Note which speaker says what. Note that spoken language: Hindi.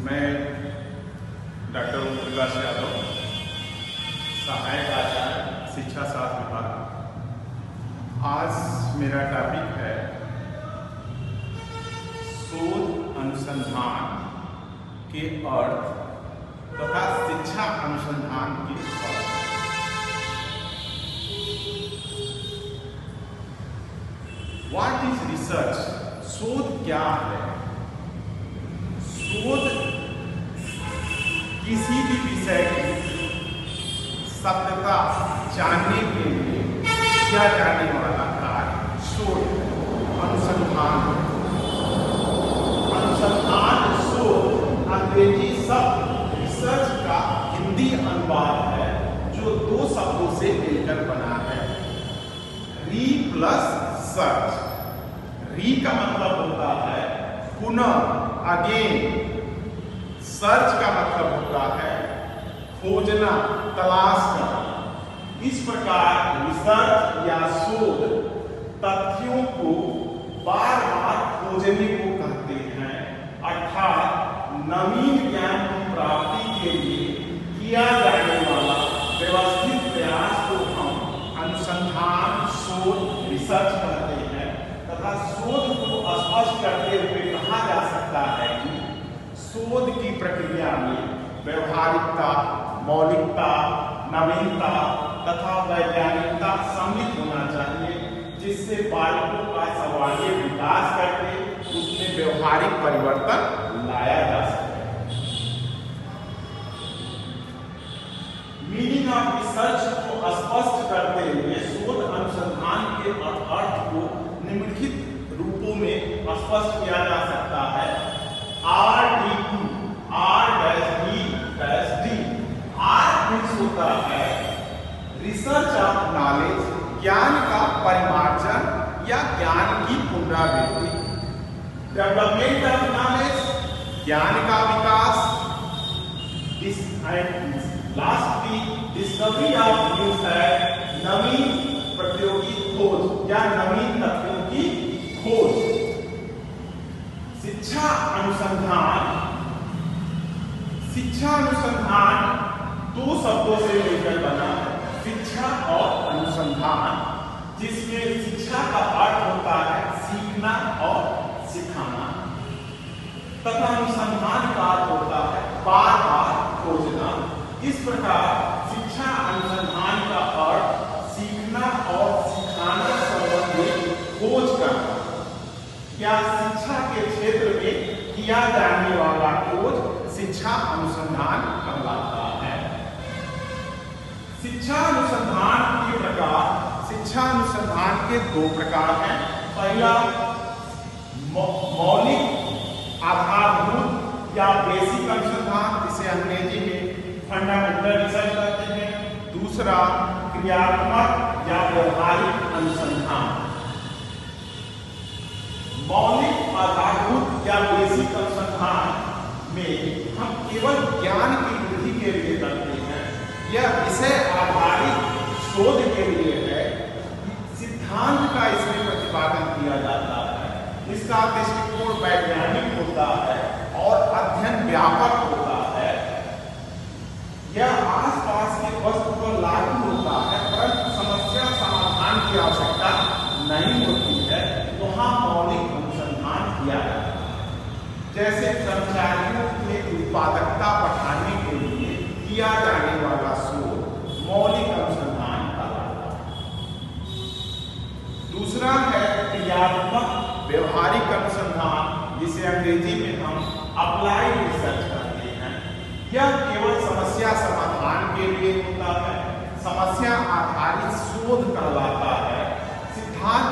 Speaker 1: मैं डॉक्टर ओम प्रकाश यादव, सहायक आचार्य शिक्षा शास्त्र विभाग। आज मेरा टॉपिक है शोध अनुसंधान के अर्थ तथा शिक्षा अनुसंधान के अर्थ। What is research? शोध क्या है? शोध किसी भी विषय की सत्यता जानने के लिए किया जाने वाला कार्य शोध अनुसंधान। अनुसंधान शोध अंग्रेजी शब्द रिसर्च का हिंदी अनुवाद है, जो दो शब्दों से मिलकर बना है, री प्लस सर्च। री का मतलब होता है पुनः, अगेन। सर्च का मतलब होता है खोजना, तलाश करना। इस प्रकार रिसर्च या शोध तथ्यों को बार बार खोजने को कहते हैं, अर्थात नवीन ज्ञान की प्राप्ति के लिए किया जाने वाला व्यवस्थित प्रयास को हम अनुसंधान, शोध, रिसर्च कहते हैं। तथा शोध को स्पष्ट करते हुए कहा जा सकता है कि शोध की प्रक्रिया में व्यवहारिकता, मौलिकता, नवीनता तथा वैज्ञानिकता सम्मिलित होना चाहिए, जिससे बालकों का सर्वांगीण विकास करके उसमें व्यवहारिक परिवर्तन लाया जा सके। मीनिंग ऑफ रिसर्च को स्पष्ट करते हुए शोध अनुसंधान के अर्थ को निम्नलिखित रूपों में स्पष्ट किया जा सकता है। R-D-2, R-D-D। R मीन्स होता है रिसर्च ऑफ नॉलेज, ज्ञान का परिमार्जन या ज्ञान की पुनरावृत्ति। डेवलपमेंट ऑफ नॉलेज, ज्ञान का विकास। Lastly discovery of new fact, नवीन प्रतियोगी खोज या नवीन तथ्यों की खोज। शिक्षा अनुसंधान। शिक्षा अनुसंधान दो शब्दों से मिलकर बना है, शिक्षा और अनुसंधान, जिसमें शिक्षा का अर्थ होता है सीखना और सिखाना, तथा अनुसंधान का अर्थ होता है बार बार खोजना। इस प्रकार शिक्षा अनुसंधान का अर्थ सीखना और सिखाना संबंधी खोज करना या शिक्षा के क्षेत्र में किया जाने वाला खोज शिक्षा अनुसंधान कहलाता है। शिक्षा अनुसंधान के प्रकार। शिक्षा अनुसंधान के दो प्रकार हैं। पहला मौलिक आधारभूत या बेसिक अनुसंधान, जिसे अंग्रेजी में फंडामेंटल रिसर्च कहते हैं। दूसरा क्रियात्मक या व्यवहारिक अनुसंधान। मौलिक आधारभूत या बेसिक अनुसंधान में हम केवल ज्ञान की वृद्धि के लिए करते हैं, यह विषय आधारित शोध के लिए है। सिद्धांत का इसमें प्रतिपादन किया जाता है, इसका दृष्टिकोण वैज्ञानिक होता है और अध्ययन व्यापक होता है। यह आसपास के वस्तु पर लागू होता है, परंतु समस्या समाधान की आवश्यकता नहीं होती है, वहां मौलिक अनुसंधान किया जाता है। जैसे कर्मचारियों की उत्पादकता बढ़ाने के लिए किया जाने वाला शोध मौलिक अनुसंधान कहलाता है। दूसरा है क्रियात्मक व्यवहारिक अनुसंधान, जिसे अंग्रेजी में हम अप्लाइड रिसर्च कहते हैं। यह केवल समस्या समाधान के लिए होता है, समस्या आधारित शोध कहलाता है। सिद्धांत